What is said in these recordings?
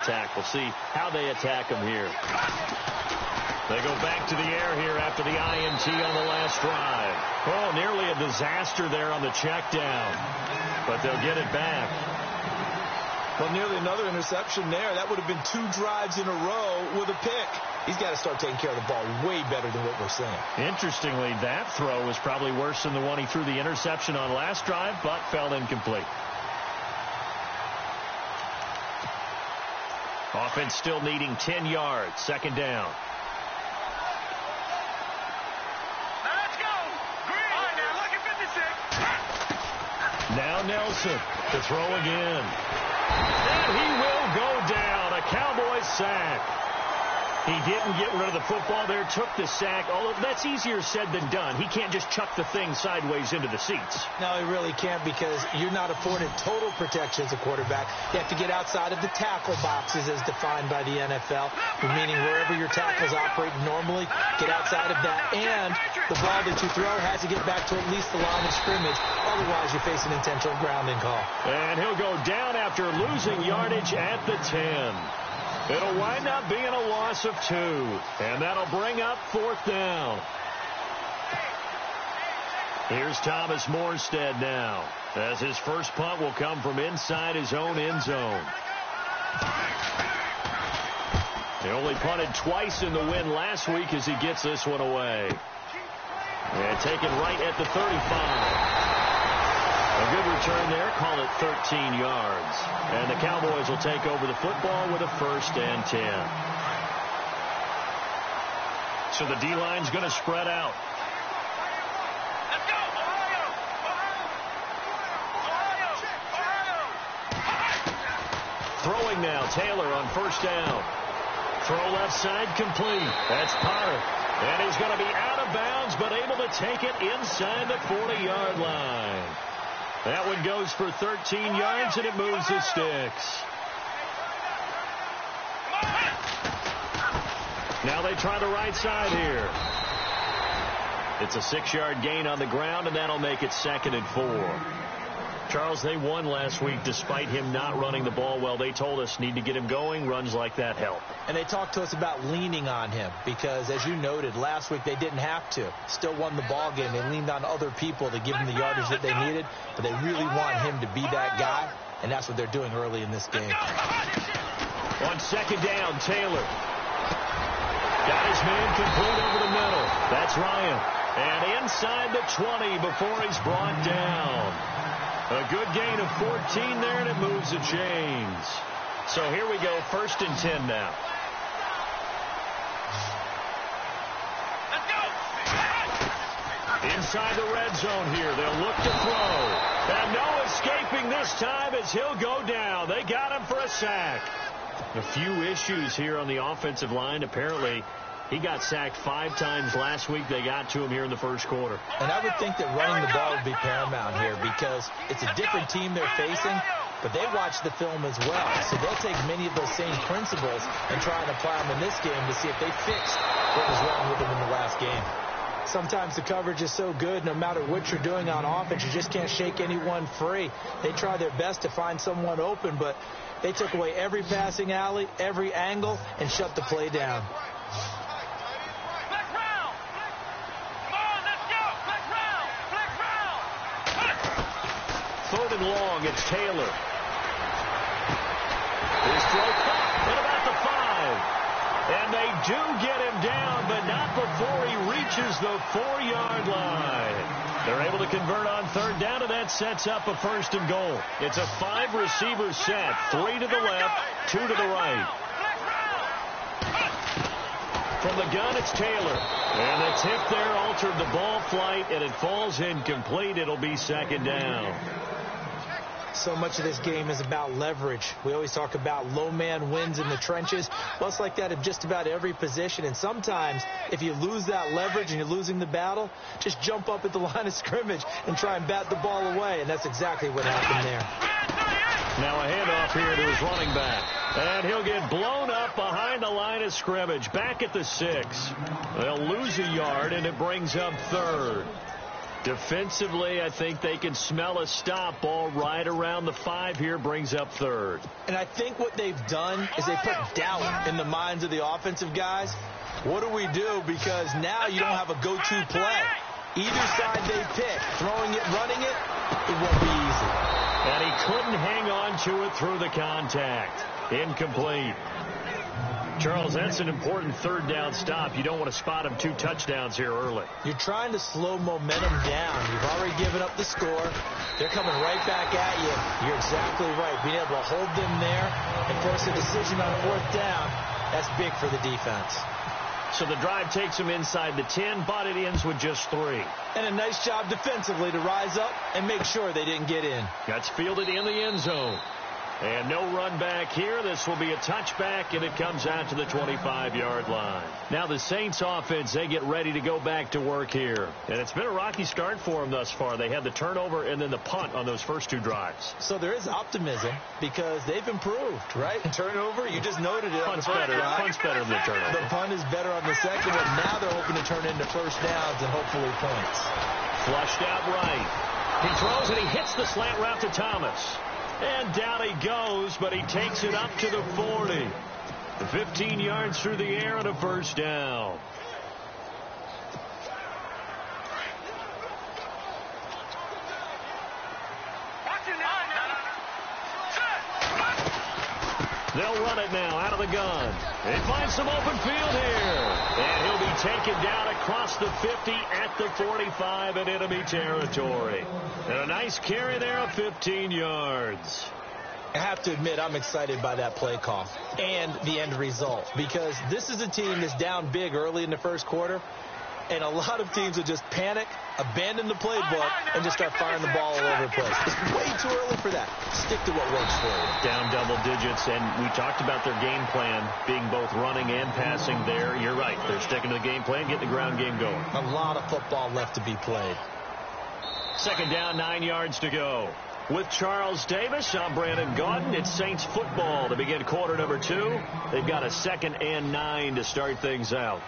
attack. We'll see how they attack him here. They go back to the air here after the INT on the last drive. Oh, nearly a disaster there on the check down. But they'll get it back. Well, nearly another interception there. That would have been 2 drives in a row with a pick. He's got to start taking care of the ball way better than what we're seeing. Interestingly, that throw was probably worse than the one he threw the interception on last drive, but fell incomplete. Offense still needing 10 yards. Second down. Now Nelson to throw again. And he will go down. A Cowboys sack. He didn't get rid of the football there, took the sack. Although that's easier said than done. He can't just chuck the thing sideways into the seats. No, he really can't, because you're not afforded total protection as a quarterback. You have to get outside of the tackle boxes as defined by the NFL, meaning wherever your tackles operate normally, get outside of that. And the ball that you throw has to get back to at least the line of scrimmage. Otherwise, you face an intentional grounding call. And he'll go down after losing yardage at the 10. It'll wind up being a loss of 2. And that'll bring up 4th down. Here's Thomas Morstead now, as his first punt will come from inside his own end zone. He only punted twice in the win last week as he gets this one away. And taken right at the 35. A good return there. Call it 13 yards. And the Cowboys will take over the football with a 1st and 10. So the D-line's going to spread out. Let's go, Ohio! Throwing now, Taylor on 1st down. Throw left side complete. That's Potter. And he's going to be out of bounds, but able to take it inside the 40-yard line. That one goes for 13 yards, and it moves the sticks. Now they try the right side here. It's a 6-yard gain on the ground, and that'll make it 2nd and 4. Charles, they won last week despite him not running the ball well. They told us need to get him going. Runs like that help. And they talked to us about leaning on him because, as you noted, last week they didn't have to. Still won the ball game. They leaned on other people to give them the yardage that they needed, but they really want him to be that guy, and that's what they're doing early in this game. On 2nd down, Taylor. Got his man complete over the middle. That's Ryan. And inside the 20 before he's brought down. A good gain of 14 there, and it moves the chains. So here we go, 1st and 10 now. Let's go! Inside the red zone here, they'll look to throw. And no escaping this time as he'll go down. They got him for a sack. A few issues here on the offensive line. Apparently, he got sacked 5 times last week. They got to him here in the first quarter. And I would think that running the ball would be paramount here because it's a different team they're facing, but they watch the film as well. So they'll take many of those same principles and try and apply them in this game to see if they fixed what was wrong with them in the last game. Sometimes the coverage is so good, no matter what you're doing on offense, you just can't shake anyone free. They try their best to find someone open, but they took away every passing alley, every angle, and shut the play down. Third and long, it's Taylor. His throw caught at about the 5. And they do get him down, but not before he reaches the 4-yard line. They're able to convert on 3rd down, and that sets up a 1st and goal. It's a 5-receiver set, 3 to the left, 2 to the right. From the gun, it's Taylor. And the tip there altered the ball flight, and it falls incomplete. It'll be 2nd down. So much of this game is about leverage. We always talk about low man wins in the trenches. Well, it's like that in just about every position. And sometimes, if you lose that leverage and you're losing the battle, just jump up at the line of scrimmage and try and bat the ball away. And that's exactly what happened there. Now a handoff here to his running back. And he'll get blown up behind the line of scrimmage. Back at the 6. They'll lose a yard, and it brings up 3rd. Defensively, I think they can smell a stop. Ball right around the 5 here, brings up third. And I think what they've done is they put doubt in the minds of the offensive guys. What do we do? Because now you don't have a go-to play. Either side they pick, throwing it, running it, it won't be easy. And he couldn't hang on to it through the contact. Incomplete. Charles, that's an important third down stop. You don't want to spot him 2 touchdowns here early. You're trying to slow momentum down. You've already given up the score. They're coming right back at you. You're exactly right. Being able to hold them there and force a decision on 4th down, that's big for the defense. So the drive takes him inside the 10, but it ends with just 3. And a nice job defensively to rise up and make sure they didn't get in. That's fielded in the end zone. And no run back here. This will be a touchback, and it comes out to the 25-yard line. Now the Saints offense, they get ready to go back to work here. And it's been a rocky start for them thus far. They had the turnover and then the punt on those first 2 drives. So there is optimism because they've improved, right? Turnover, you just noted it. Punt's better. Punt's better than the turnover. The punt is better on the second one. Now they're hoping to turn into first downs and hopefully points. Flushed out right. He throws and he hits the slant route to Thomas. And down he goes, but he takes it up to the 40. 15 yards through the air and a first down. They'll run it now out of the gun. They find some open field here. And he'll be taken down across the 50 at the 45 in enemy territory. And a nice carry there of 15 yards. I have to admit, I'm excited by that play call and the end result because this is a team that's down big early in the first quarter, and a lot of teams will just panic, abandon the playbook, and just start firing the ball all over the place. It's way too early for that. Stick to what works for you. Down double digits, and we talked about their game plan being both running and passing there. You're right. They're sticking to the game plan, getting the ground game going. A lot of football left to be played. Second down, 9 yards to go. With Charles Davis, I'm Brandon Gaudin. It's Saints football to begin quarter number 2. They've got a 2nd and 9 to start things out.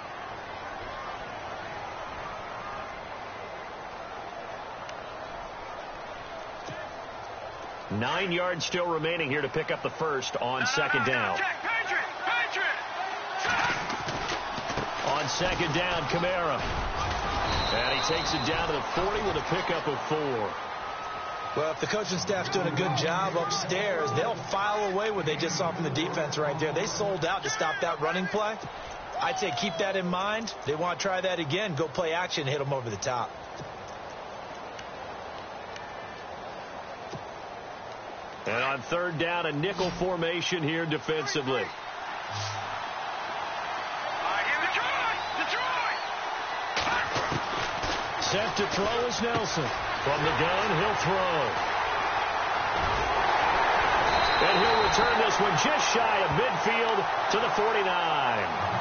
Nine yards still remaining here to pick up the first on second down. On second down, Kamara. And he takes it down to the 40 with a pickup of 4. Well, if the coaching staff's doing a good job upstairs, they'll file away what they just saw from the defense right there. They sold out to stop that running play. I'd say keep that in mind. They want to try that again. Go play action and hit them over the top. And on third down, a nickel formation here defensively. Set to throw is Nelson. From the gun, he'll throw. And he'll return this one just shy of midfield to the 49.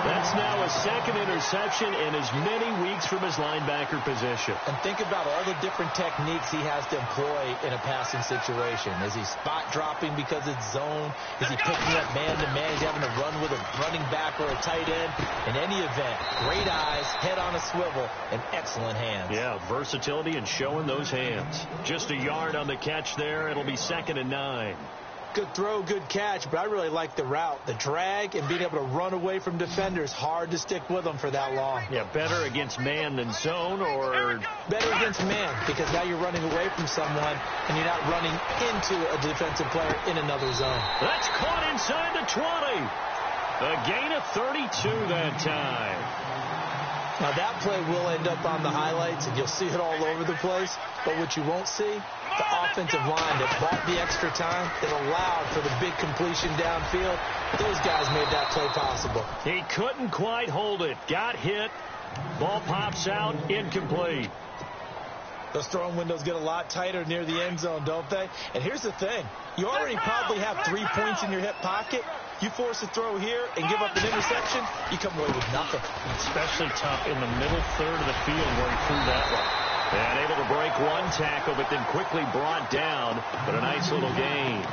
That's now a second interception in as many weeks from his linebacker position. And think about all the different techniques he has to employ in a passing situation. Is he spot dropping because it's zone? Is he picking up man-to-man? He's having to run with a running back or a tight end. In any event, great eyes, head on a swivel, and excellent hands. Yeah, versatility and showing those hands. Just a yard on the catch there. It'll be 2nd and 9. Good throw, good catch, but I really like the route. The drag and being able to run away from defenders. Hard to stick with them for that long. Yeah, better against man than zone, or better against man, because now you're running away from someone and you're not running into a defensive player in another zone. That's caught inside the 20. A gain of 32 that time. Now that play will end up on the highlights, and you'll see it all over the place. But what you won't see, the offensive line that bought the extra time, that allowed for the big completion downfield. Those guys made that play possible. He couldn't quite hold it. Got hit. Ball pops out. Incomplete. Those throwing windows get a lot tighter near the end zone, don't they? And here's the thing. You already probably have 3 points in your hip pocket. You force a throw here and give up an interception, you come away with nothing. Especially tough in the middle third of the field where he threw that one. And able to break one tackle, but then quickly brought down. But a nice little gain.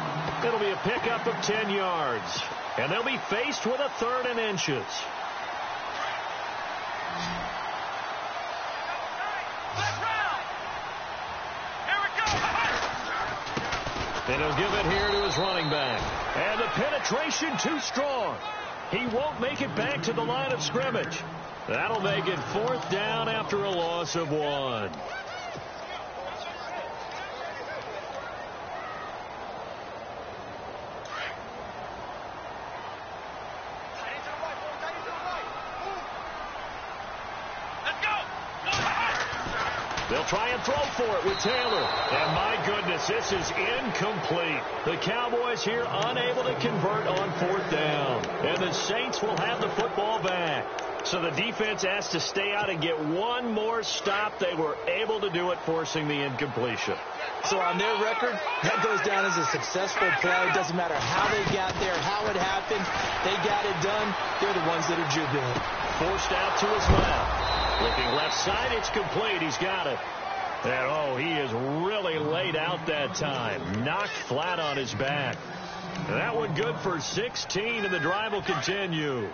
It'll be a pickup of 10 yards. And they'll be faced with a 3rd and inches. Let's run! And he'll give it here to his running back. And the penetration too strong. He won't make it back to the line of scrimmage. That'll make it 4th down after a loss of 1. They'll try and throw for it with Taylor. And my goodness, this is incomplete. The Cowboys here unable to convert on 4th down. And the Saints will have the football back. So the defense has to stay out and get one more stop. They were able to do it, forcing the incompletion. So on their record, that goes down as a successful play. It doesn't matter how they got there, how it happened. They got it done. They're the ones that are jubilant. Forced out to his left. Looking left side, it's complete. He's got it. And, oh, he is really laid out that time. Knocked flat on his back. That one good for 16, and the drive will continue.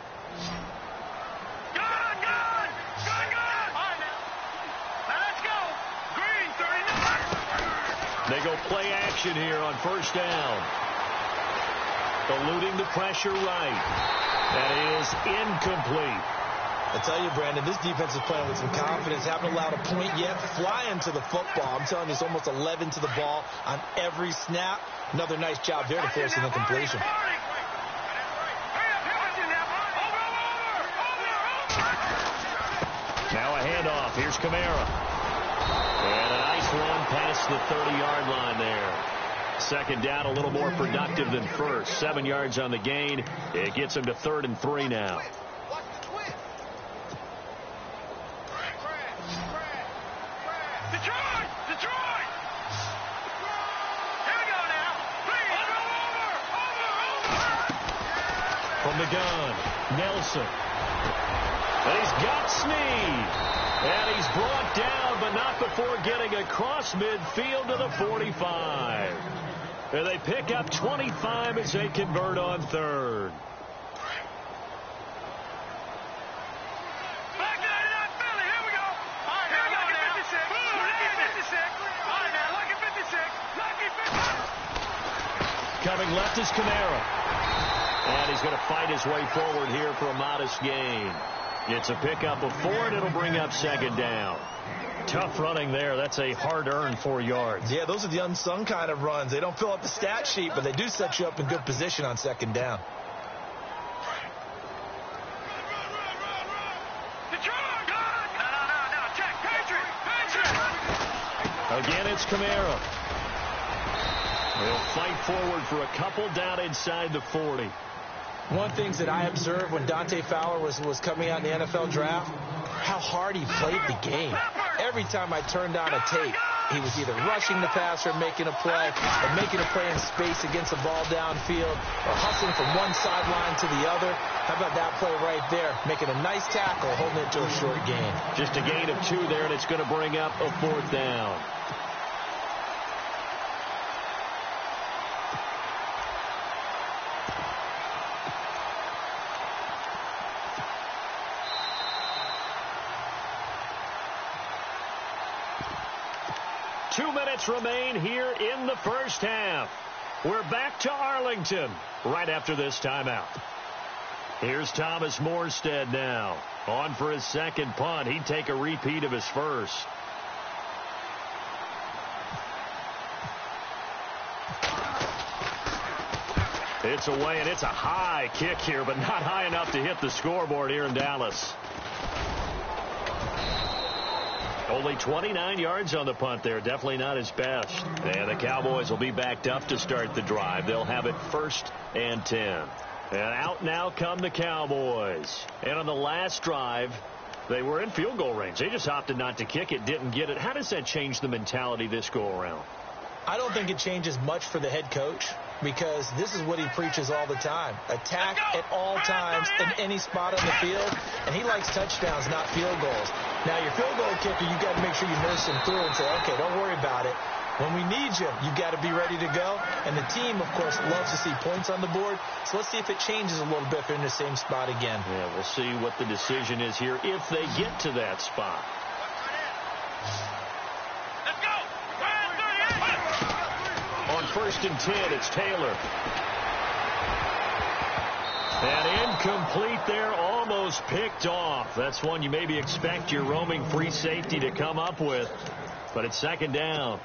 They go play action here on 1st down. Eluding the pressure right. That is incomplete. I tell you, Brandon, this defense is playing with some confidence. Haven't allowed a point yet. Flying to the football. I'm telling you, it's almost 11 to the ball on every snap. Another nice job there to force an incompletion. Now a handoff. Here's Kamara. And a nice run past the 30-yard line there. 2nd down, a little more productive than first. 7 yards on the gain. It gets him to 3rd and 3 now. From the gun, Nelson. And he's got Snead. And he's brought down, but not before getting across midfield to the 45. And they pick up 25 as they convert on 3rd. Coming left is Kamara. And he's going to fight his way forward here for a modest gain. It's a pickup of 4, and it'll bring up 2nd down. Tough running there. That's a hard-earned 4 yards. Yeah, those are the unsung kind of runs. They don't fill up the stat sheet, but they do set you up in good position on 2nd down. Again, it's Kamara. They'll fight forward for a couple down inside the 40. One thing that I observed when Dante Fowler was coming out in the NFL draft, how hard he played the game. Every time I turned on a tape, he was either rushing the passer, making a play, or making a play in space against the ball downfield, or hustling from one sideline to the other. How about that play right there? Making a nice tackle, holding it to a short gain. Just a gain of 2 there, and it's going to bring up a 4th down. Remain here in the first half. We're back to Arlington right after this timeout. Here's Thomas Morstead now. On for his 2nd punt. He'd take a repeat of his first. It's away, and it's a high kick here, but not high enough to hit the scoreboard here in Dallas. Only 29 yards on the punt there. Definitely not his best. And the Cowboys will be backed up to start the drive. They'll have it 1st and 10. And out now come the Cowboys. And on the last drive, they were in field goal range. They just opted not to kick it, didn't get it. How does that change the mentality this go-around? I don't think it changes much for the head coach, because this is what he preaches all the time. Attack at all times in any spot on the field, and he likes touchdowns, not field goals. Now, your field goal kicker, you've got to make sure you nurse him through and say, okay, don't worry about it. When we need you, you've got to be ready to go. And the team, of course, loves to see points on the board. So let's see if it changes a little bit if they're in the same spot again. Yeah, we'll see what the decision is here if they get to that spot. 1st and 10. It's Taylor. And incomplete there, almost picked off. That's one you maybe expect your roaming free safety to come up with. But it's 2nd down.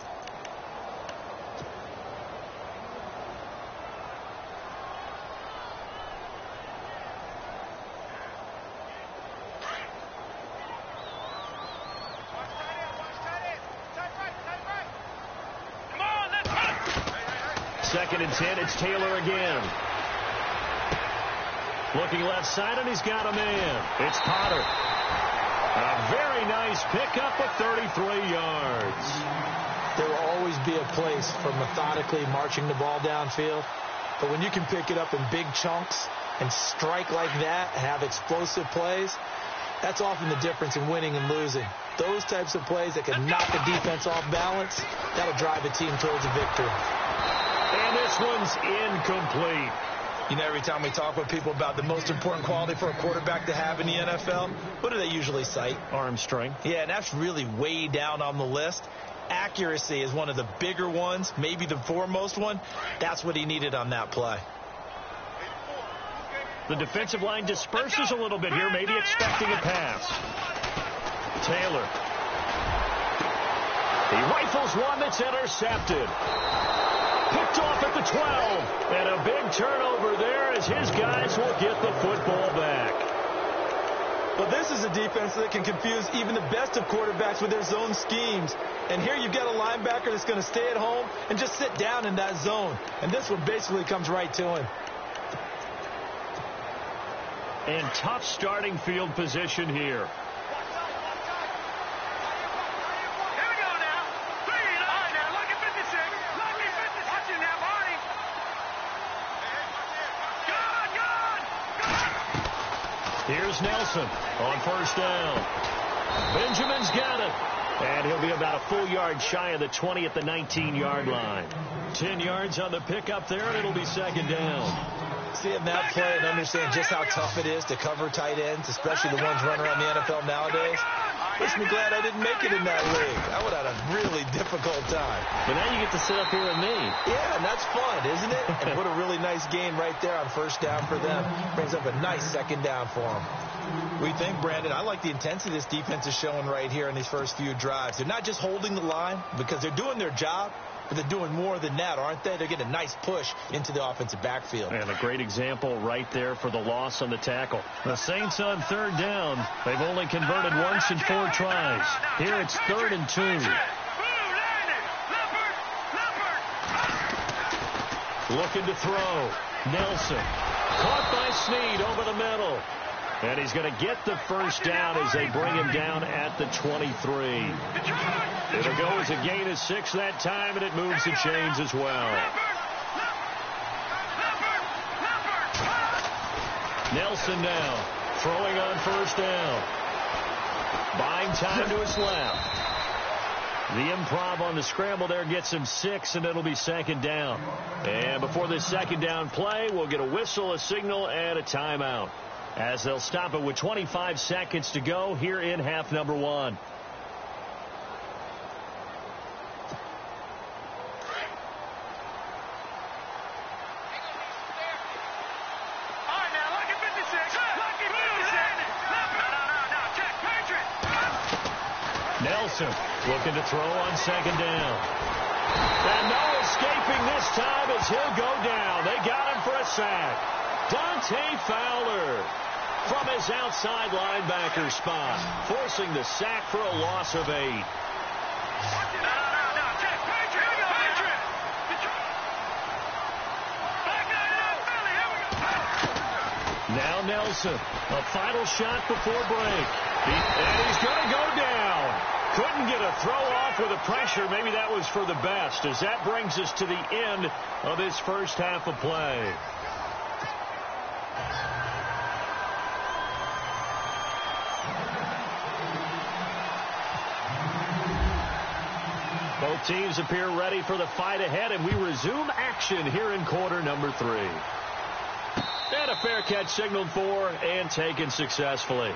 Second and 10, it's Taylor again. Looking left side, and he's got a man. It's Potter. A very nice pickup of 33 yards. There will always be a place for methodically marching the ball downfield. But when you can pick it up in big chunks and strike like that and have explosive plays, that's often the difference in winning and losing. Those types of plays that can knock the defense off balance, that'll drive a team towards a victory. And this one's incomplete. You know, every time we talk with people about the most important quality for a quarterback to have in the NFL, what do they usually cite? Arm strength. Yeah, and that's really way down on the list. Accuracy is one of the bigger ones, maybe the foremost one. That's what he needed on that play. The defensive line disperses a little bit here, maybe expecting a pass. Taylor. He rifles one that's intercepted. Picked off at the 12. And a big turnover there as his guys will get the football back. Well, this is a defense that can confuse even the best of quarterbacks with their zone schemes. And here you've got a linebacker that's going to stay at home and just sit down in that zone. And this one basically comes right to him. And tough starting field position here. Here's Nelson on 1st down. Benjamin's got it. And he'll be about a full yard shy of the 20 at the 19-yard line. 10 yards on the pickup there, and it'll be 2nd down. Seeing that play and understand just how tough it is to cover tight ends, especially the ones running around the NFL nowadays, makes me glad I didn't make it in that league. I would have had a really difficult time. But now you get to sit up here with me. Yeah, and that's fun, isn't it? And put a really nice game right there on 1st down for them. Brings up a nice 2nd down for them. We think, Brandon, I like the intensity this defense is showing right here in these first few drives. They're not just holding the line because they're doing their job, but they're doing more than that, aren't they? They're getting a nice push into the offensive backfield. And a great example right there for the loss on the tackle. The Saints on 3rd down. They've only converted once in 4 tries. Here it's 3rd and 2. Looking to throw. Nelson. Caught by Snead over the middle. And he's going to get the 1st down as they bring him down at the 23. It'll go as a gain of 6 that time, and it moves the chains as well. Nelson now throwing on 1st down. Buying time to his left. The improv on the scramble there gets him 6, and it'll be 2nd down. And before this 2nd down play, we'll get a whistle, a signal, and a timeout, as they'll stop it with 25 seconds to go here in half number 1. Nelson looking to throw on 2nd down. And no escaping this time as he'll go down. They got him for a sack. Dante Fowler from his outside linebacker spot, forcing the sack for a loss of 8. Now Nelson, a final shot before break. And he's going to go down. Couldn't get a throw off with the pressure. Maybe that was for the best, as that brings us to the end of this first half of play. Both teams appear ready for the fight ahead, and we resume action here in quarter number 3. And a fair catch signaled for and taken successfully.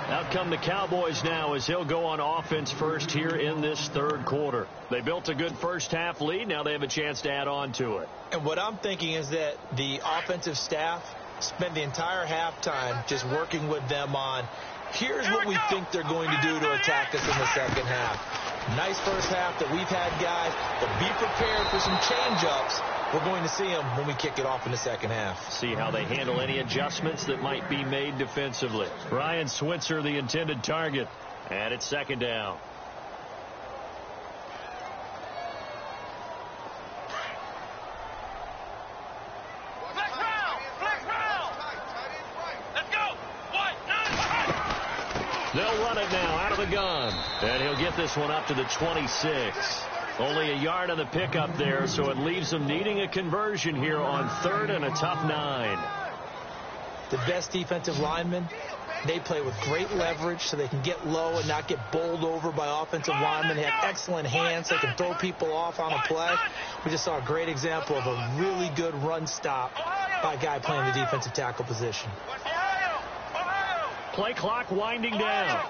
Out come the Cowboys now as he'll go on offense first here in this third quarter. They built a good first half lead. Now they have a chance to add on to it. And what I'm thinking is that the offensive staff spent the entire halftime just working with them on, here's what we think they're going to do to attack us in the second half. Nice first half that we've had, guys, but be prepared for some change-ups. We're going to see them when we kick it off in the second half. See how they handle any adjustments that might be made defensively. Ryan Switzer, the intended target, and it's second down. They'll run it now out of the gun, and he'll get this one up to the 26. Only a yard on the pickup there, so it leaves them needing a conversion here on third and a tough 9. The best defensive linemen, they play with great leverage so they can get low and not get bowled over by offensive linemen. They have excellent hands. They can throw people off on a play. We just saw a great example of a really good run stop by a guy playing the defensive tackle position. Play clock winding down.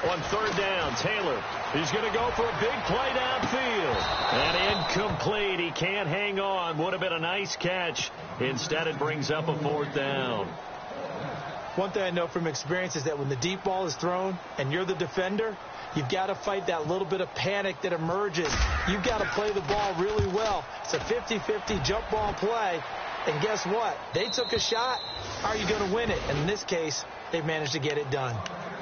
On third down, Taylor. He's going to go for a big play downfield. And incomplete. He can't hang on. Would have been a nice catch. Instead, it brings up a fourth down. One thing I know from experience is that when the deep ball is thrown and you're the defender, you've got to fight that little bit of panic that emerges. You've got to play the ball really well. It's a 50-50 jump ball play. And guess what? They took a shot. How are you going to win it? And in this case, they've managed to get it done.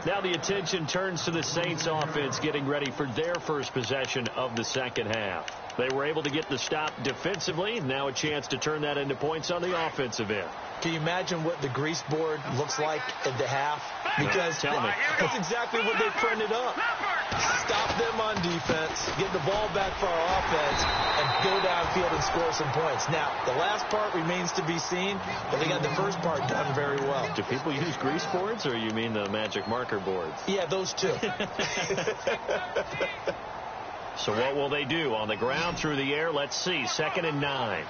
Now the attention turns to the Saints offense getting ready for their first possession of the second half. They were able to get the stop defensively. Now a chance to turn that into points on the offensive end. Can you imagine what the grease board looks like at the half? Because Tell me. That's exactly what they printed up. Stop them on defense, get the ball back for our offense, and go downfield and score some points. Now, the last part remains to be seen, but they got the first part done very well. Do people use grease boards, or you mean the magic marker boards? Yeah, those two. So what will they do? On the ground, through the air, let's see. 2nd and 9.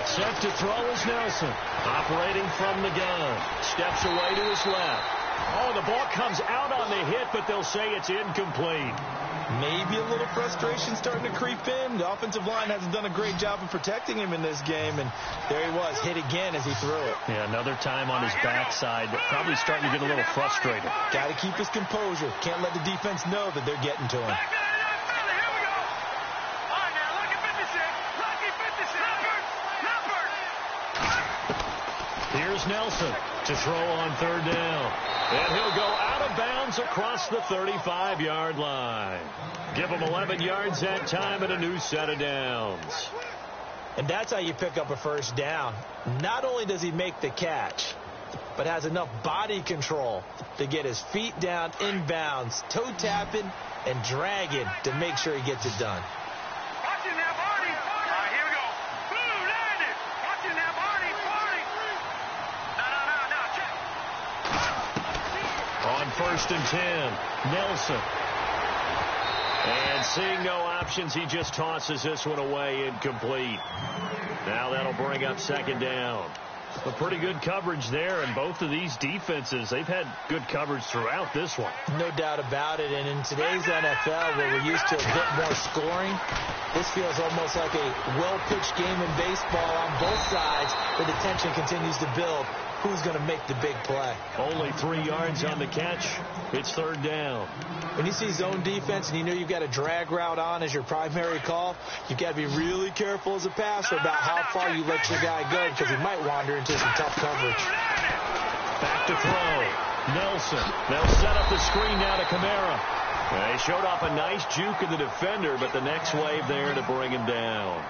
Set to throw is Nelson. Operating from the gun. Steps away to his left. Oh, the ball comes out on the hit, but they'll say it's incomplete. Maybe a little frustration starting to creep in. The offensive line hasn't done a great job of protecting him in this game, and there he was, hit again as he threw it. Yeah, another time on his backside, probably starting to get a little frustrated. Got to keep his composure. Can't let the defense know that they're getting to him. Here's Nelson to throw on third down. And he'll go out of bounds across the 35-yard line. Give him 11 yards that time and a new set of downs. And that's how you pick up a first down. Not only does he make the catch, but has enough body control to get his feet down inbounds, toe tapping and dragging to make sure he gets it done. On 1st and 10, Nelson. And seeing no options, he just tosses this one away, incomplete. Now that'll bring up 2nd down. A pretty good coverage there, and both of these defenses, they've had good coverage throughout this one. No doubt about it, and in today's NFL, where we're used to a bit more scoring, this feels almost like a well-pitched game in baseball on both sides, where the tension continues to build. Who's going to make the big play? Only 3 yards on the catch. It's 3rd down. When you see zone defense and you know you've got a drag route on as your primary call, you've got to be really careful as a passer about how far you let your guy go, because he might wander into some tough coverage. Back to throw. Nelson. They'll set up the screen now to Kamara. They showed off a nice juke of the defender, but the next wave there to bring him down.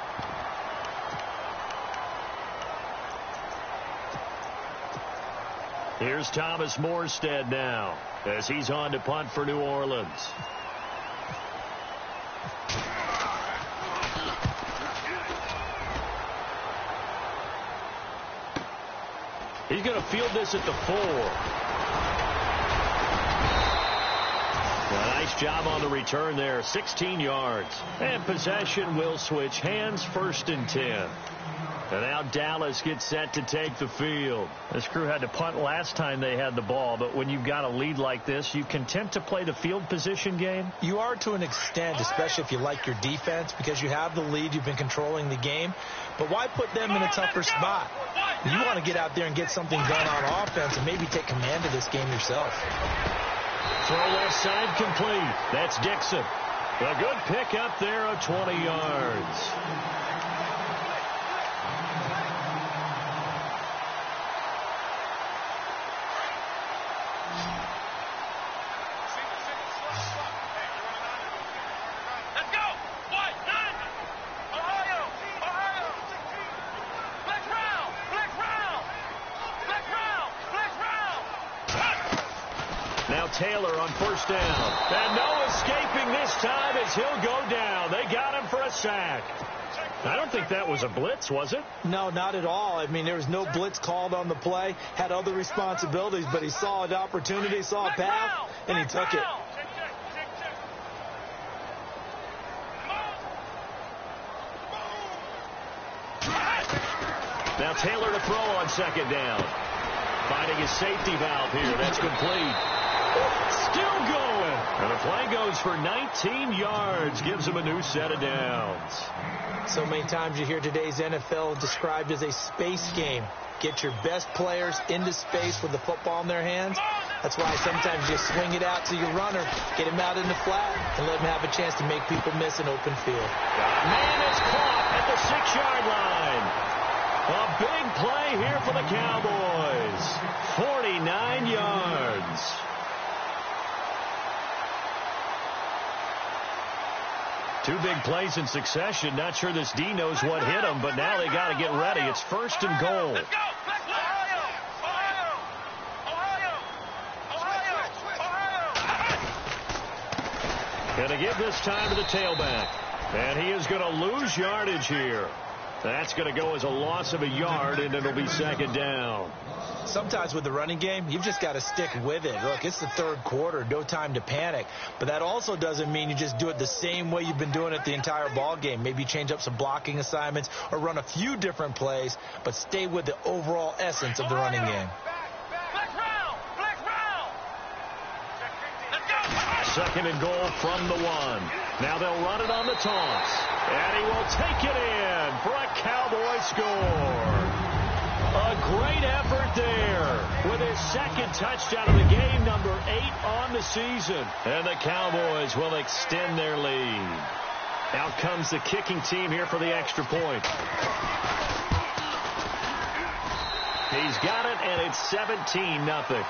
Here's Thomas Morstead now as he's on to punt for New Orleans. He's going to field this at the 4. A nice job on the return there, 16 yards. And possession will switch hands, 1st and 10. And now Dallas gets set to take the field. This crew had to punt last time they had the ball, but when you've got a lead like this, you content to play the field position game? You are to an extent, especially if you like your defense, because you have the lead, you've been controlling the game. But why put them in a tougher spot? You want to get out there and get something done on offense and maybe take command of this game yourself. Throw left side complete. That's Dixon. A good pick up there of 20 yards. Taylor on first down. And no escaping this time as he'll go down. They got him for a sack. I don't think that was a blitz, was it? No, not at all. I mean, there was no blitz called on the play. Had other responsibilities, but he saw an opportunity, saw a path, and he took it. Now Taylor to throw on second down. Finding his safety valve here. That's complete. Still going. And the play goes for 19 yards. Gives him a new set of downs. So many times you hear today's NFL described as a space game. Get your best players into space with the football in their hands. That's why sometimes you swing it out to your runner, get him out in the flat, and let him have a chance to make people miss an open field. Man is caught at the 6-yard line. A big play here for the Cowboys. 49 yards. Two big plays in succession. Not sure this D knows what hit him, but now they got to get ready. It's first and goal. Let's go! Going to give this time to the tailback. And he is going to lose yardage here. That's going to go as a loss of a yard, and it'll be second down. Sometimes with the running game, you've just got to stick with it. Look, it's the third quarter, no time to panic. But that also doesn't mean you just do it the same way you've been doing it the entire ball game. Maybe change up some blocking assignments or run a few different plays, but stay with the overall essence of the running game. Second and goal from the 1. Now they'll run it on the toss. And he will take it in for a Cowboy score. A great effort there with his second touchdown of the game, number 8 on the season. And the Cowboys will extend their lead. Out comes the kicking team here for the extra point. He's got it, and it's 17-0.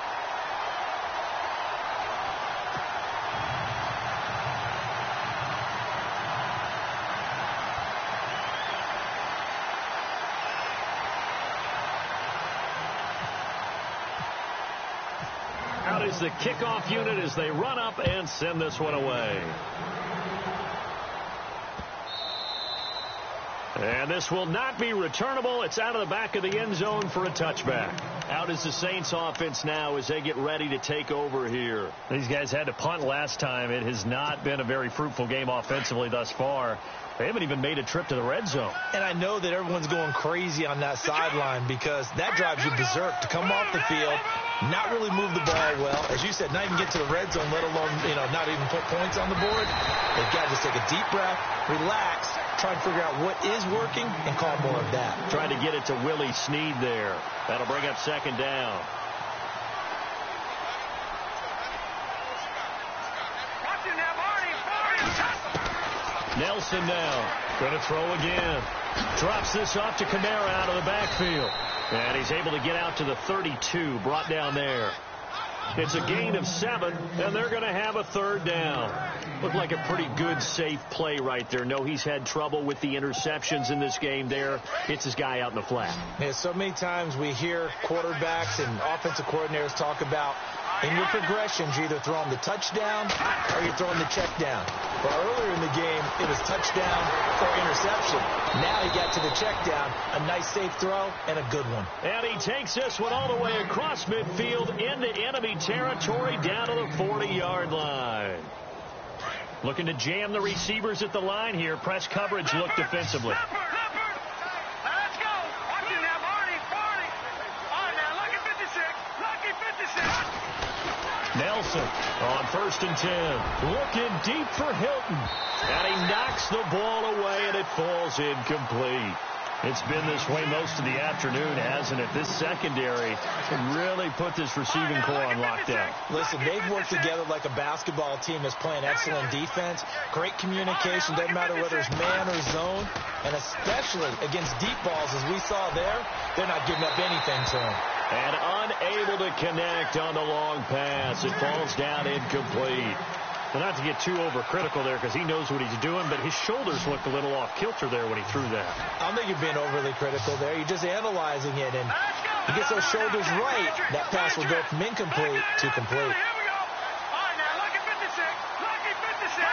Out is the kickoff unit as they run up and send this one away. And this will not be returnable. It's out of the back of the end zone for a touchback. Out is the Saints offense now as they get ready to take over here. These guys had to punt last time. It has not been a very fruitful game offensively thus far. They haven't even made a trip to the red zone. And I know that everyone's going crazy on that sideline because that drives you berserk to come off the field, not really move the ball well. As you said, not even get to the red zone, let alone, not even put points on the board. They've got to just take a deep breath, relax, try and figure out what is working and call more of that. Trying to get it to Willie Snead there. That'll bring up second down. Nelson now going to throw again. Drops this off to Kamara out of the backfield. And he's able to get out to the 32, brought down there. It's a gain of 7, and they're going to have a third down. Looked like a pretty good, safe play right there. No, he's had trouble with the interceptions in this game there. Hits his guy out in the flat. Yeah, so many times we hear quarterbacks and offensive coordinators talk about in your progressions, you're either throwing the touchdown or you're throwing the check down. Well, earlier in the game, it was touchdown or interception. Now he got to the check down, a nice safe throw, and a good one. And he takes this one all the way across midfield into enemy territory down to the 40-yard line. Looking to jam the receivers at the line here. Press coverage look defensively. Nelson on 1st and 10. Looking deep for Hilton. And he knocks the ball away, and it falls incomplete. It's been this way most of the afternoon, hasn't it? This secondary can really put this receiving core on lockdown. Listen, they've worked together like a basketball team that's playing excellent defense. Great communication, doesn't matter whether it's man or zone. And especially against deep balls, as we saw there, they're not giving up anything to him. And unable to connect on the long pass. It falls down incomplete. Well, not to get too overcritical there because he knows what he's doing, but his shoulders looked a little off kilter there when he threw that. I don't think you're being overly critical there. You're just analyzing it, and he gets those shoulders right. That pass will go from incomplete to complete. Here we go. All right, now, lucky 56. Lucky 56.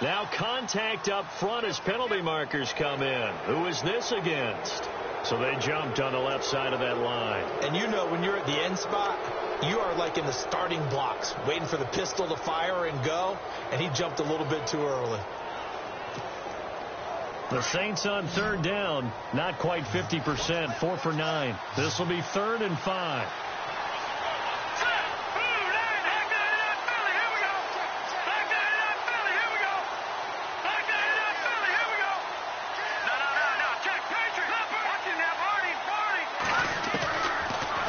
Now contact up front as penalty markers come in. Who is this against? So they jumped on the left side of that line. And you know when you're at the end spot, you are like in the starting blocks, waiting for the pistol to fire and go, and he jumped a little bit too early. The Saints on 3rd down, not quite 50%, 4 for 9. This will be 3rd and 5.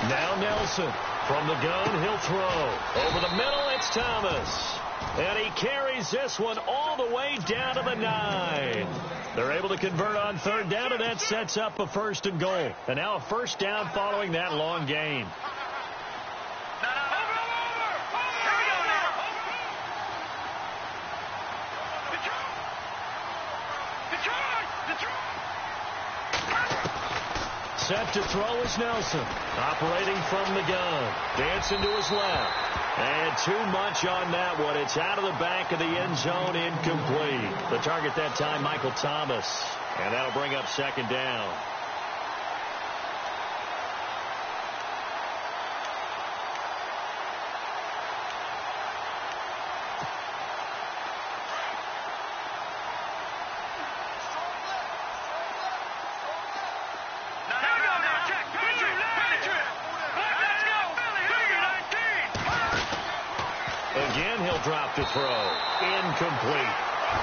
Now Nelson. From the gun, he'll throw. Over the middle, it's Thomas. And he carries this one all the way down to the 9. They're able to convert on 3rd down, and that sets up a 1st and goal. And now a 1st down following that long gain. Set to throw is Nelson. Operating from the gun. Dancing to his left. And too much on that one. It's out of the back of the end zone, incomplete. The target that time, Michael Thomas. And that'll bring up 2nd down. Again, he'll drop to throw. Incomplete.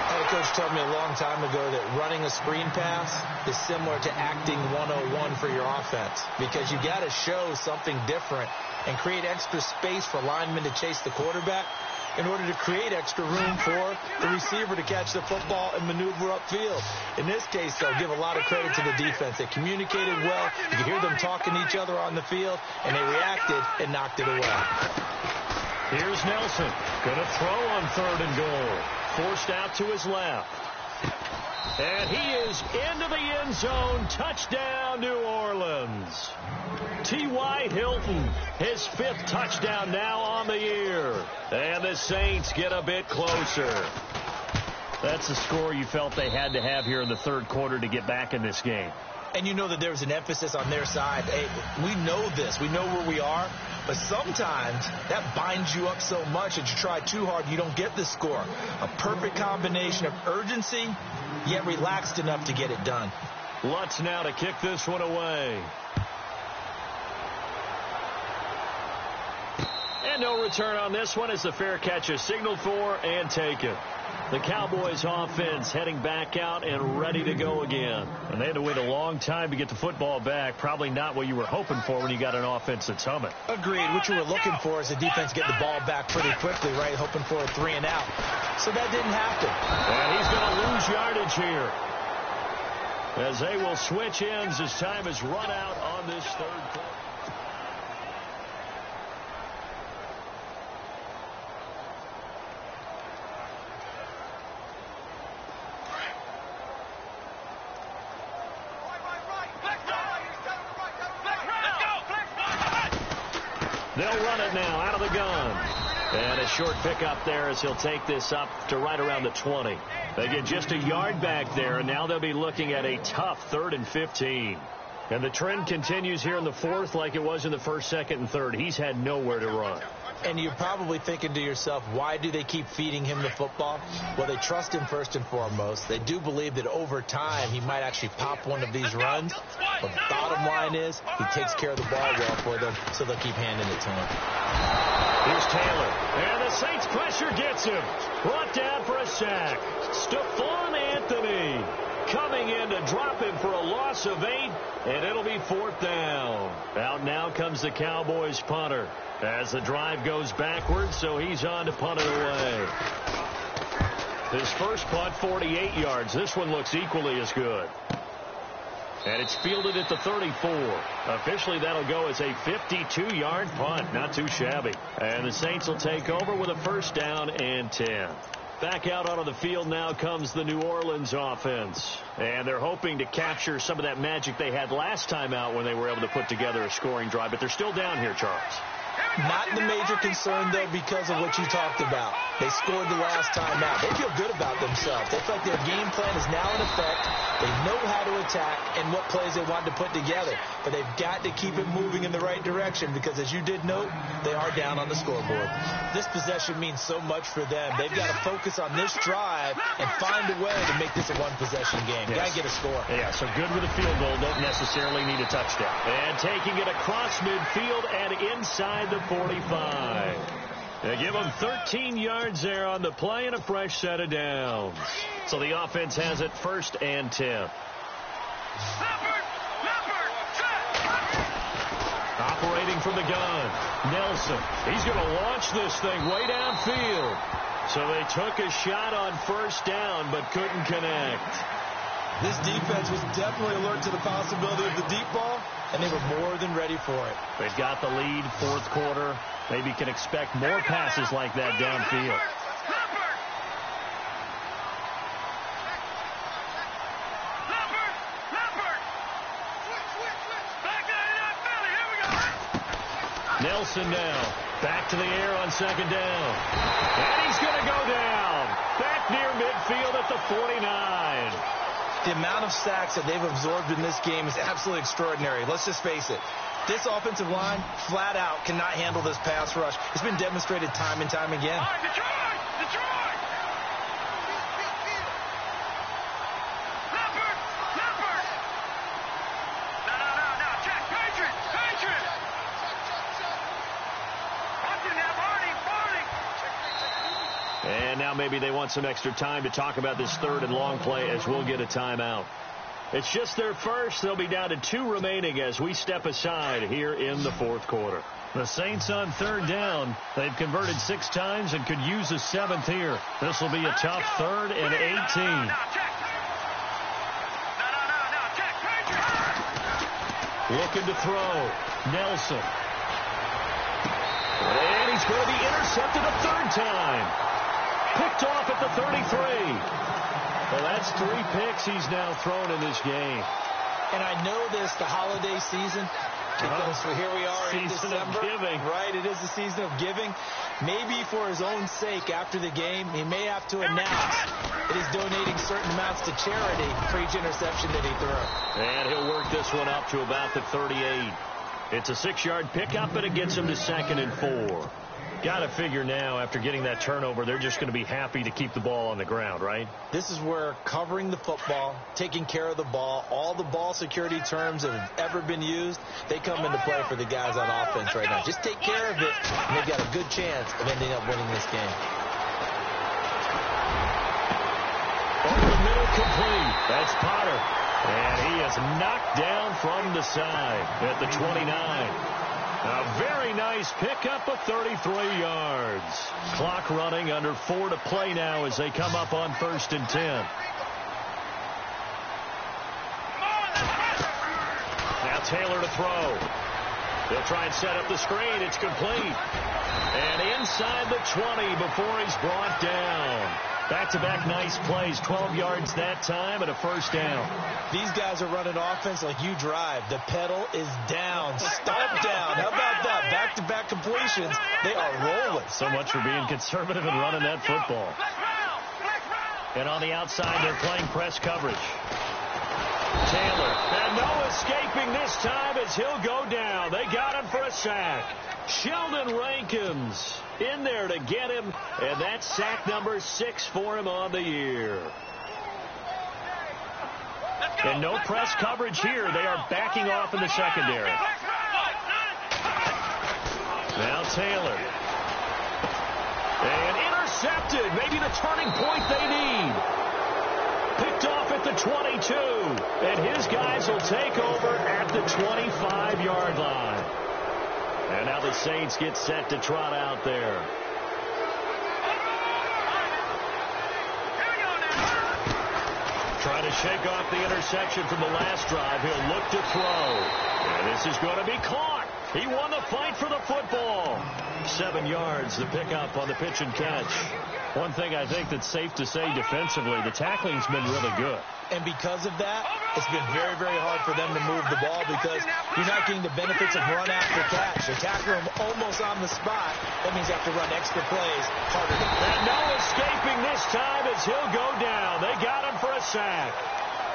Head coach told me a long time ago that running a screen pass is similar to acting 101 for your offense, because you got to show something different and create extra space for linemen to chase the quarterback in order to create extra room for the receiver to catch the football and maneuver upfield. In this case, though, give a lot of credit to the defense. They communicated well. You could hear them talking to each other on the field, and they reacted and knocked it away. Here's Nelson. Going to throw on 3rd and goal. Forced out to his left. And he is into the end zone. Touchdown, New Orleans. T.Y. Hilton, his 5th touchdown now on the year. And the Saints get a bit closer. That's the score you felt they had to have here in the 3rd quarter to get back in this game. And you know that there's an emphasis on their side. Hey, we know this. We know where we are. But sometimes that binds you up so much that you try too hard, you don't get the score. A perfect combination of urgency, yet relaxed enough to get it done. Lutz now to kick this one away. And no return on this one as the fair catch is signaled for and taken. The Cowboys offense heading back out and ready to go again. And they had to wait a long time to get the football back. Probably not what you were hoping for when you got an offense that's humming. Agreed. What you were looking for is the defense get the ball back pretty quickly, right? Hoping for a 3 and out. So that didn't happen. And he's going to lose yardage here, as they will switch ends as time is run out on this 3rd quarter. They'll run it now out of the gun. And a short pickup there as he'll take this up to right around the 20. They get just a yard back there, and now they'll be looking at a tough 3rd and 15. And the trend continues here in the fourth like it was in the first, second, and third. He's had nowhere to run. And you're probably thinking to yourself, why do they keep feeding him the football? Well, they trust him first and foremost. They do believe that over time he might actually pop one of these runs. But the bottom line is he takes care of the ball well for them, so they'll keep handing it to him. Here's Taylor. And the Saints pressure gets him. Brought down for a sack. Stephon Anthony coming in to drop him for a loss of 8, and it'll be 4th down. Out now comes the Cowboys punter as the drive goes backwards, so he's on to punt it away. His first punt, 48 yards. This one looks equally as good. And it's fielded at the 34. Officially, that'll go as a 52-yard punt. Not too shabby. And the Saints will take over with a 1st down and 10. Back out onto the field now comes the New Orleans offense. And they're hoping to capture some of that magic they had last time out when they were able to put together a scoring drive. But they're still down here, Charles. Not the major concern, though, because of what you talked about. They scored the last time out. They feel good about themselves. They feel like their game plan is now in effect. They know how to attack and what plays they want to put together. But they've got to keep it moving in the right direction because, as you did note, they are down on the scoreboard. This possession means so much for them. They've got to focus on this drive and find a way to make this a one-possession game. Yes. Got to get a score. Yeah, so good with a field goal. Don't necessarily need a touchdown. And taking it across midfield and inside the 45. They give them 13 yards there on the play and a fresh set of downs. So the offense has it 1st and 10. Operating from the gun, Nelson. He's going to launch this thing way downfield. So they took a shot on 1st down but couldn't connect. This defense was definitely alert to the possibility of the deep ball, and they were more than ready for it. They've got the lead, 4th quarter. Maybe can expect more passes like that downfield. Nelson now. Back to the air on 2nd down. And he's going to go down. Back near midfield at the 49. The amount of sacks that they've absorbed in this game is absolutely extraordinary. Let's just face it. This offensive line, flat out, cannot handle this pass rush. It's been demonstrated time and time again. And now maybe they want some extra time to talk about this 3rd and long play as we'll get a timeout. It's just their first. They'll be down to 2 remaining as we step aside here in the 4th quarter. The Saints on 3rd down. They've converted 6 times and could use a 7th here. This will be a tough 3rd and 18. Looking to throw. Nelson. And he's going to be intercepted a 3rd time. Picked off at the 33. Well, that's 3 picks he's now thrown in this game. And I know this, the holiday season, because here we are in December. Season of giving. Right, it is the season of giving. Maybe for his own sake after the game, he may have to announce that he's donating certain amounts to charity for each interception that he threw. And he'll work this one up to about the 38. It's a 6-yard pickup, and it gets him to 2nd and 4. Got to figure now, after getting that turnover, they're just going to be happy to keep the ball on the ground, right? This is where covering the football, taking care of the ball, all the ball security terms that have ever been used, they come into play for the guys on offense right now. Just take care of it, and they've got a good chance of ending up winning this game. Over the middle, complete. That's Potter. And he is knocked down from the side at the 29. A very nice pickup of 33 yards. Clock running, under 4 to play now as they come up on 1st and 10. Now Taylor to throw. They'll try and set up the screen. It's complete. And inside the 20 before he's brought down. Back-to-back nice plays, 12 yards that time and a 1st down. These guys are running offense like you drive. The pedal is down, stomp down. How about that? Back-to-back completions. They are rolling. So much for being conservative and running that football. And on the outside, they're playing press coverage. Taylor, and no escaping this time as he'll go down. They got him for a sack. Sheldon Rankins in there to get him, and that's sack number 6 for him on the year. And no press coverage here. They are backing off in the secondary. Now Taylor. And intercepted. Maybe the turning point they need. Picked off at the 22. And his guys will take over at the 25-yard line. And now the Saints get set to trot out there. Trying to shake off the interception from the last drive. He'll look to throw. And this is going to be caught. He won the fight for the football. 7 yards, the pickup on the pitch and catch. One thing I think that's safe to say defensively, the tackling's been really good. And because of that, it's been very, very hard for them to move the ball because you're not getting the benefits of run after catch. They tackle him almost on the spot. That means you have to run extra plays harder to play. And no escaping this time as he'll go down. They got him for a sack.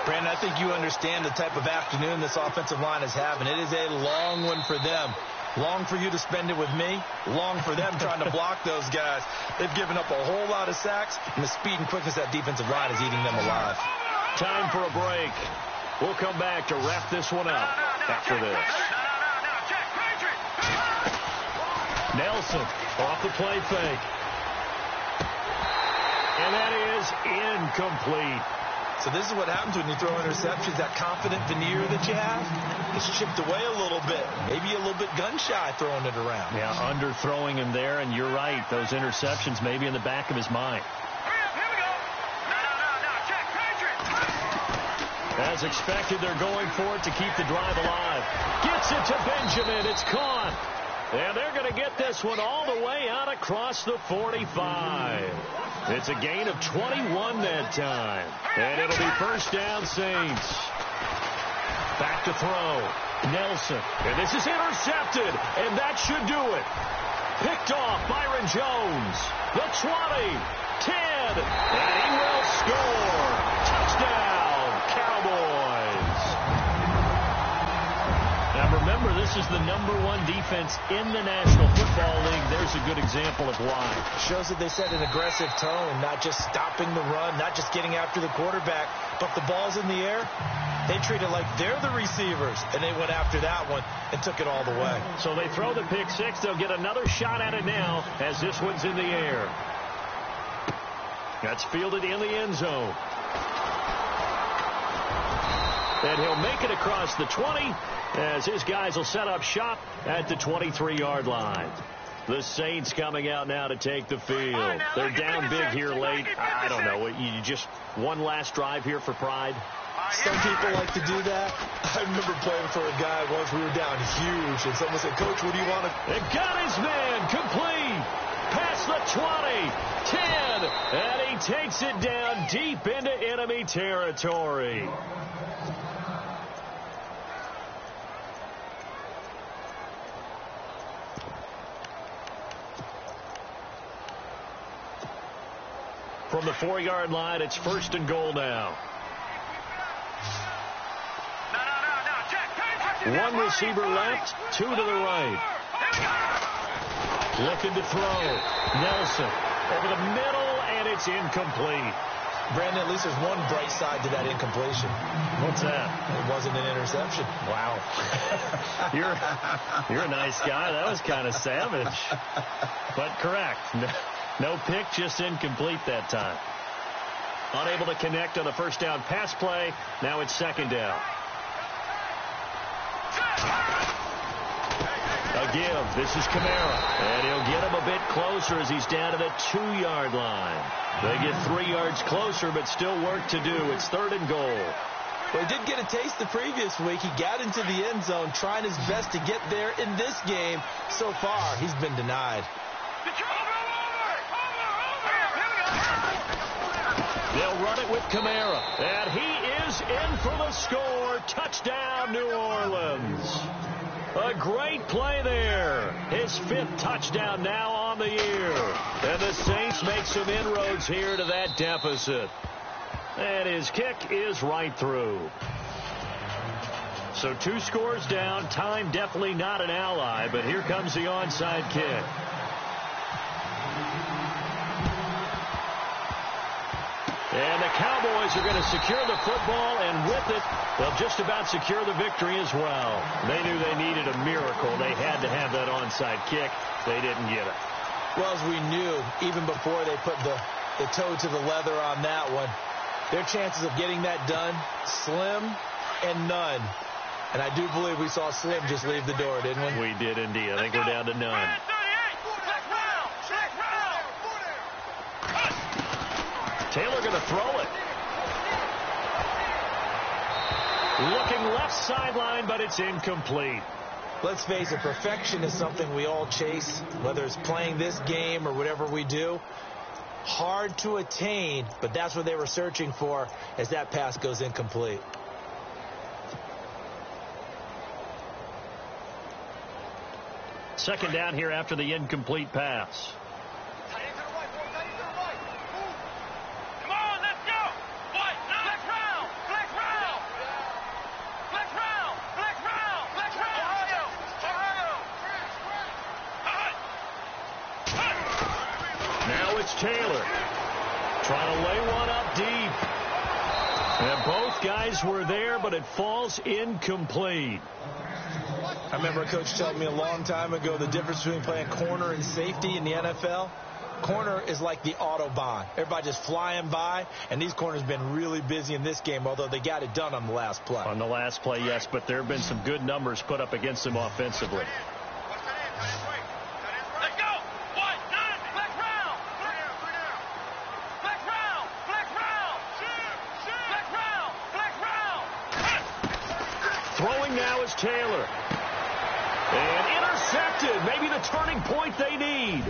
Brandon, I think you understand the type of afternoon this offensive line is having. It is a long one for them. Long for you to spend it with me. Long for them trying to block those guys. They've given up a whole lot of sacks, and the speed and quickness of that defensive line is eating them alive. Time for a break. We'll come back to wrap this one up after this. Nelson off the play fake. And that is incomplete. So this is what happens when you throw interceptions. That confident veneer that you have is chipped away a little bit. Maybe a little bit gun-shy throwing it around. Yeah, underthrowing him there, and you're right. Those interceptions may be in the back of his mind. As expected, they're going for it to keep the drive alive. Gets it to Benjamin. It's caught. And they're going to get this one all the way out across the 45. It's a gain of 21 that time. And it'll be first down, Saints. Back to throw. Nelson. And this is intercepted. And that should do it. Picked off Byron Jones. The 20. 10. And he will score. Touchdown, Cowboys. Now remember, this is the #1 defense in the National Football League. There's a good example of why. Shows that they set an aggressive tone, not just stopping the run, not just getting after the quarterback, but the ball's in the air. They treat it like they're the receivers, and they went after that one and took it all the way. So they throw the pick six. They'll get another shot at it now as this one's in the air. That's fielded in the end zone. And he'll make it across the 20 as his guys will set up shop at the 23-yard line. The Saints coming out now to take the field. They're down big here late. I don't know. You just one last drive here for pride? Some people like to do that. I remember playing for a guy once. We were down huge, and someone said, "Coach, what do you want to..." They got his man complete. Past the 20, 10, and he takes it down deep into enemy territory. From the 4-yard line, it's first and goal now. One receiver left, 2 to the right. Looking to throw. Nelson over the middle, and it's incomplete. Brandon, at least there's one bright side to that incompletion. What's that? It wasn't an interception. Wow. You're a nice guy. That was kind of savage. But correct. No pick, just incomplete that time. Unable to connect on the first down pass play. Now it's second down. A give. This is Kamara. And he'll get him a bit closer as he's down to the 2-yard line. They get 3 yards closer, but still work to do. It's third and goal. Well, he did get a taste the previous week. He got into the end zone, trying his best to get there in this game. So far, he's been denied. They'll run it with Kamara. And he is in for the score. Touchdown, New Orleans. A great play there. His 5th touchdown now on the year. And the Saints make some inroads here to that deficit. And his kick is right through. So 2 scores down. Time definitely not an ally, but here comes the onside kick. And the Cowboys are going to secure the football, and with it, they'll just about secure the victory as well. They knew they needed a miracle. They had to have that onside kick. They didn't get it. Well, as we knew, even before they put the toe to the leather on that one, their chances of getting that done, slim and none. And I do believe we saw Slim just leave the door, didn't we? We did indeed. I think we're down to none. Taylor going to throw it. Looking left sideline, but it's incomplete. Let's face it, perfection is something we all chase, whether it's playing this game or whatever we do. Hard to attain, but that's what they were searching for as that pass goes incomplete. Second down here after the incomplete pass. Taylor trying to lay one up deep. And both guys were there, but it falls incomplete. I remember a coach telling me a long time ago the difference between playing corner and safety in the NFL. Corner is like the Autobahn. Everybody just flying by, and these corners have been really busy in this game, although they got it done on the last play. On the last play, yes, but there have been some good numbers put up against them offensively. Throwing now is Taylor. And intercepted. Maybe the turning point they need.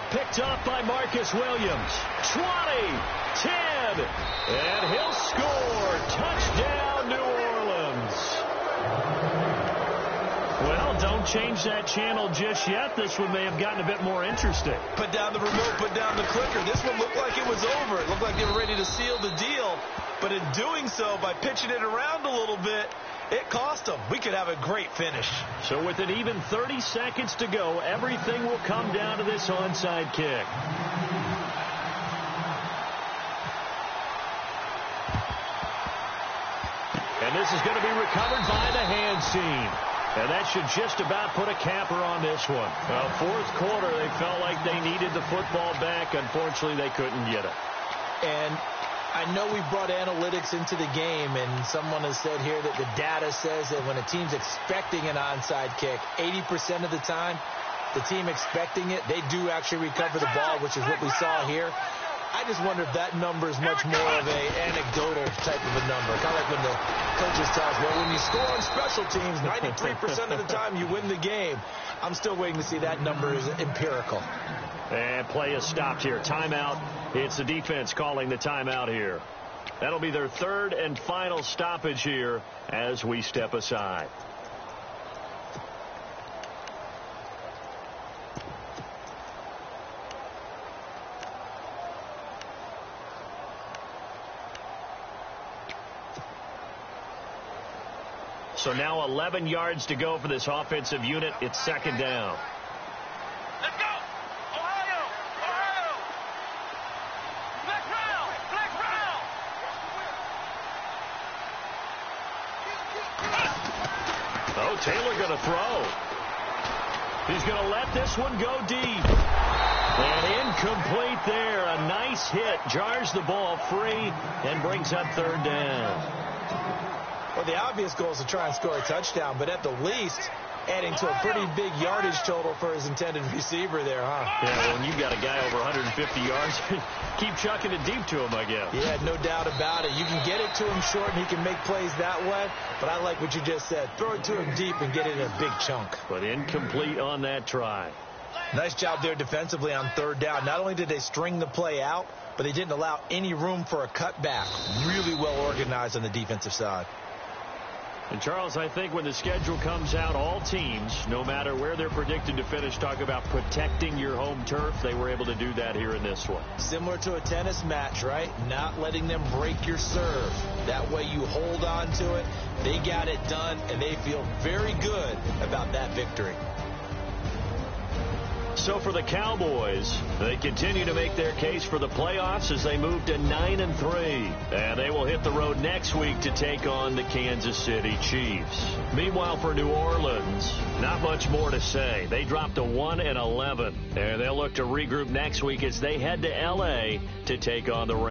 Picked up by Marcus Williams. 20, 10, and he'll score. Touchdown, New Orleans. Well, don't change that channel just yet. This one may have gotten a bit more interesting. Put down the remote, put down the clicker. This one looked like it was over. It looked like they were ready to seal the deal. But in doing so, by pitching it around a little bit, it cost them. We could have a great finish. So with an even 30 seconds to go, everything will come down to this onside kick. And this is going to be recovered by the hands team. And that should just about put a capper on this one. Well, fourth quarter, they felt like they needed the football back. Unfortunately, they couldn't get it. And I know we brought analytics into the game, and someone has said here that the data says that when a team's expecting an onside kick, 80% of the time, the team expecting it, they do actually recover the ball, which is what we saw here. I just wonder if that number is much more of an anecdotal type of a number. Kind of like when the coaches tell us, well, when you score on special teams, 93% of the time you win the game. I'm still waiting to see that number is empirical. And play is stopped here. Timeout. It's the defense calling the timeout here. That'll be their third and final stoppage here as we step aside. So now 11 yards to go for this offensive unit. It's second down. Let's go! Ohio! Ohio! Black round! Black round! Oh, Taylor going to throw. He's going to let this one go deep. And incomplete there. A nice hit. Jars the ball free and brings up third down. Well, the obvious goal is to try and score a touchdown, but at the least, adding to a pretty big yardage total for his intended receiver there, huh? Yeah, well, when you've got a guy over 150 yards, keep chucking it deep to him, I guess. Yeah, no doubt about it. You can get it to him short, and he can make plays that way, but I like what you just said. Throw it to him deep and get it in a big chunk. But incomplete on that try. Nice job there defensively on third down. Not only did they string the play out, but they didn't allow any room for a cutback. Really well organized on the defensive side. And, Charles, I think when the schedule comes out, all teams, no matter where they're predicted to finish, talk about protecting your home turf. They were able to do that here in this one. Similar to a tennis match, right? Not letting them break your serve. That way you hold on to it. They got it done, and they feel very good about that victory. So for the Cowboys, they continue to make their case for the playoffs as they move to 9-3. And they will hit the road next week to take on the Kansas City Chiefs. Meanwhile, for New Orleans, not much more to say. They dropped to 1-11. And they'll look to regroup next week as they head to L.A. to take on the Rams.